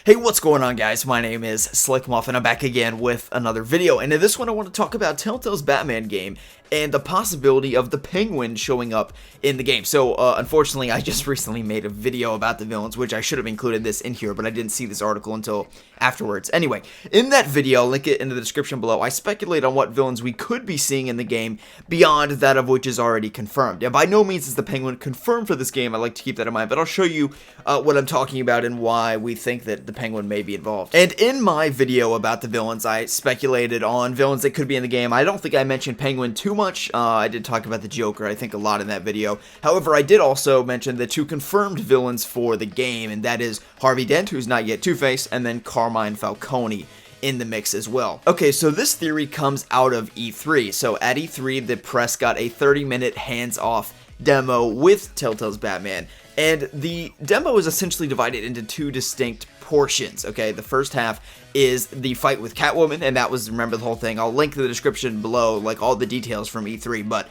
Hey, what's going on, guys? My name is Slcmof, and I'm back again with another video. And in this one, I want to talk about Telltale's Batman game and the possibility of the Penguin showing up in the game. So, unfortunately, I just recently made a video about the villains, which I should have included this in here, but I didn't see this article until afterwards. Anyway, in that video, I'll link it in the description below, I speculate on what villains we could be seeing in the game beyond that of which is already confirmed. And by no means is the Penguin confirmed for this game. I like to keep that in mind, but I'll show you what I'm talking about and why we think that the Penguin may be involved. And in my video about the villains, I speculated on villains that could be in the game. I don't think I mentioned Penguin too much. I did talk about the Joker, I think, a lot in that video. However, I did also mention the two confirmed villains for the game, and that is Harvey Dent, who's not yet Two-Face, and then Carmine Falcone in the mix as well. Okay, so this theory comes out of E3. So at E3, the press got a 30-minute hands-off demo with Telltale's Batman, and the demo is essentially divided into two distinct portions. Okay, the first half is the fight with Catwoman, and that was, remember the whole thing, I'll link to the description below, like all the details from E3, but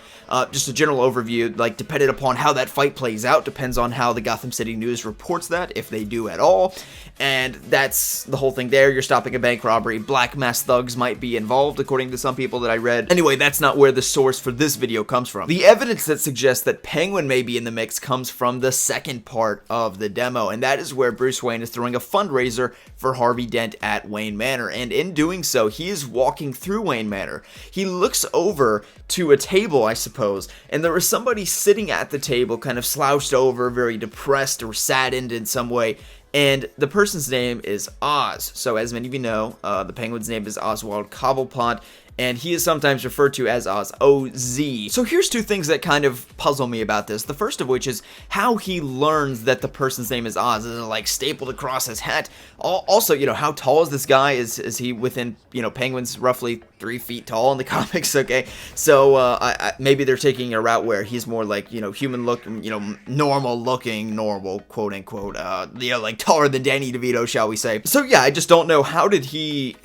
just a general overview, like depending upon how that fight plays out, depends on how the Gotham City News reports that, if they do at all, and that's the whole thing there. You're stopping a bank robbery, black mask thugs might be involved, according to some people that I read. Anyway, that's not where the source for this video comes from. The evidence that suggests that Penguin may be in the mix comes from the second part of the demo, and that is where Bruce Wayne is throwing a fundraiser for Harvey Dent at Wayne Manor, and in doing so, he is walking through Wayne Manor. He looks over to a table, I suppose, and there is somebody sitting at the table, kind of slouched over, very depressed or saddened in some way, and the person's name is Oz. So as many of you know, the Penguin's name is Oswald Cobblepot, and he is sometimes referred to as Oz, O-Z. So here's two things that kind of puzzle me about this. The first of which is how he learns that the person's name is Oz. Is it like stapled across his hat? Also, you know, how tall is this guy? Is he within, you know, Penguin's roughly 3 feet tall in the comics, okay? So maybe they're taking a route where he's more like, you know, human look, you know, normal looking, normal, quote unquote, you know, like taller than Danny DeVito, shall we say. So yeah, I just don't know, how does he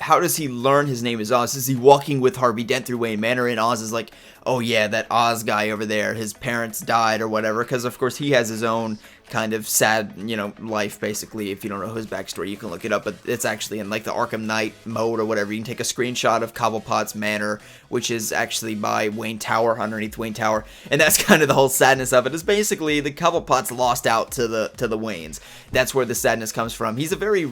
learn his name is Oz? Is he walking with Harvey Dent through Wayne Manor, and Oz is like, oh yeah, that Oz guy over there, his parents died or whatever, because of course he has his own kind of sad, you know, life, basically. If you don't know his backstory, you can look it up, but it's actually in like the Arkham Knight mode or whatever. You can take a screenshot of Cobblepot's Manor, which is actually by Wayne Tower, underneath Wayne Tower, and that's kind of the whole sadness of it, is basically the Cobblepot's lost out to the Waynes. That's where the sadness comes from. He's a very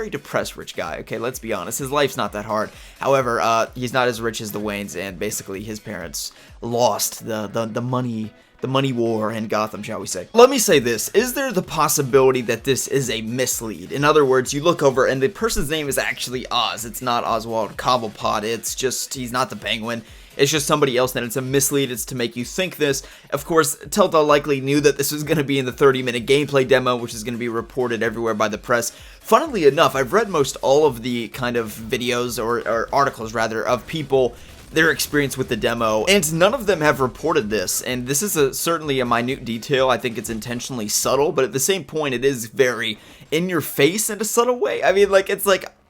depressed rich guy, okay, let's be honest. His life's not that hard. However, he's not as rich as the Waynes, and basically his parents lost the money war in Gotham, shall we say. Let me say this, is there the possibility that this is a mislead? In other words, you look over and the person's name is actually Oz. It's not Oswald Cobblepot, it's just, he's not the Penguin. It's just somebody else, and it's a mislead. It's to make you think this. Of course, Telltale likely knew that this was going to be in the 30-minute gameplay demo, which is going to be reported everywhere by the press. Funnily enough, I've read most all of the kind of videos, or articles rather, of people, their experience with the demo, and none of them have reported this, and this is certainly a minute detail. I think it's intentionally subtle, but at the same point, it is very in your face in a subtle way. I mean, like,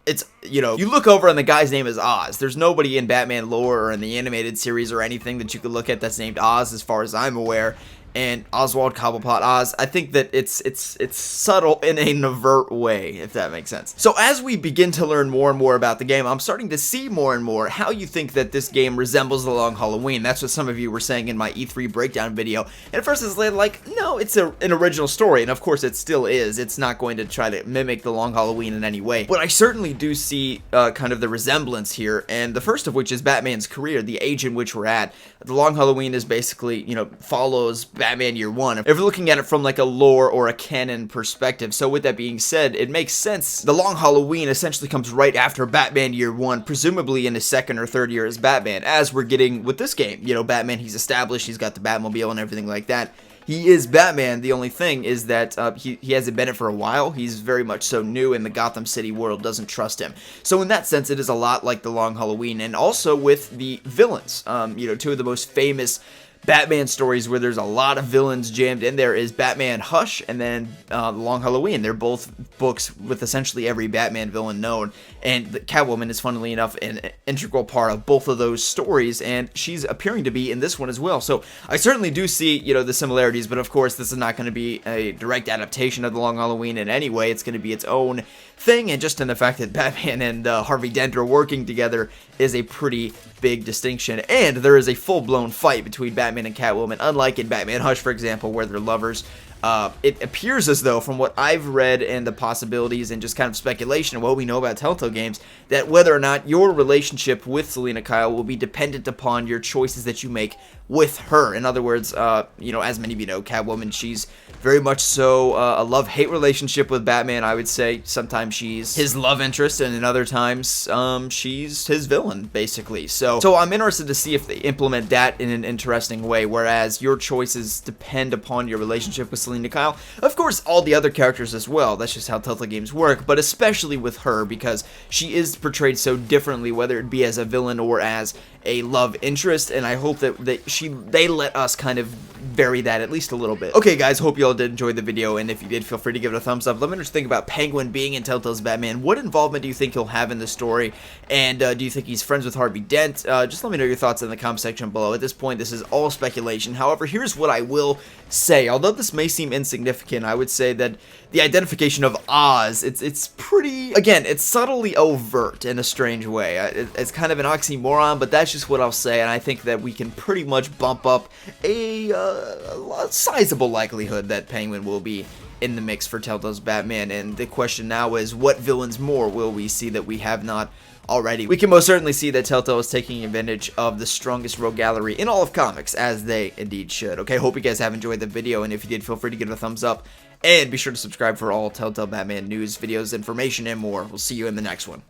it's, you know, you look over and the guy's name is Oz. There's nobody in Batman lore or in the animated series or anything that you could look at that's named Oz, as far as I'm aware. And Oswald Cobblepot Oz, I think that it's subtle in a overt way, if that makes sense. So as we begin to learn more and more about the game, I'm starting to see more and more how you think that this game resembles The Long Halloween. That's what some of you were saying in my E3 breakdown video. And at first it's like, no, it's an original story, and of course it still is. It's not going to try to mimic The Long Halloween in any way. But I certainly do see kind of the resemblance here, and the first of which is Batman's career, the age in which we're at. The Long Halloween is basically, you know, follows Batman Year One, if you're looking at it from like a lore or a canon perspective. So with that being said, it makes sense. The Long Halloween essentially comes right after Batman Year One, presumably in his second or third year as Batman, as we're getting with this game. You know, Batman, he's established, he's got the Batmobile and everything like that. He is Batman. The only thing is that he hasn't been it for a while. He's very much so new, and the Gotham City world doesn't trust him. So in that sense, it is a lot like The Long Halloween, and also with the villains. You know, two of the most famous Batman stories where there's a lot of villains jammed in there is Batman Hush and then The Long Halloween. They're both books with essentially every Batman villain known, and the Catwoman is, funnily enough, an integral part of both of those stories, and she's appearing to be in this one as well. So I certainly do see, you know, the similarities, but of course this is not going to be a direct adaptation of The Long Halloween in any way. It's going to be its own thing, and just in the fact that Batman and Harvey Dent are working together is a pretty big distinction. And there is a full-blown fight between Batman and Catwoman, unlike in Batman Hush, for example, where they're lovers. It appears as though, from what I've read and the possibilities and just kind of speculation of what we know about Telltale Games, that whether or not your relationship with Selina Kyle will be dependent upon your choices that you make with her. In other words, as many of you know, Catwoman, she's very much so a love-hate relationship with Batman, I would say. Sometimes she's his love interest, and in other times, she's his villain, basically. So I'm interested to see if they implement that in an interesting way, whereas your choices depend upon your relationship with Selina Kyle. Of course, all the other characters as well. That's just how Telltale Games work, but especially with her, because she is portrayed so differently, whether it be as a villain or as a love interest, and I hope that they let us kind of vary that at least a little bit. Okay, guys, hope you all did enjoy the video, and if you did, feel free to give it a thumbs up. Let me know what you think about Penguin being in Telltale's Batman. What involvement do you think he'll have in the story, and do you think he's friends with Harvey Dent? Just let me know your thoughts in the comment section below. At this point, this is all speculation. However, here's what I will say. Although this may seem insignificant, I would say that the identification of Oz, it's pretty, again, it's subtly overt in a strange way. It's kind of an oxymoron, but that's just what I'll say, and I think that we can pretty much bump up a sizable likelihood that Penguin will be in the mix for Telltale's Batman, and the question now is, what villains more will we see that we have not already? We can most certainly see that Telltale is taking advantage of the strongest rogue gallery in all of comics, as they indeed should. Okay, hope you guys have enjoyed the video, and if you did, feel free to give it a thumbs up, and be sure to subscribe for all Telltale Batman news, videos, information, and more. We'll see you in the next one.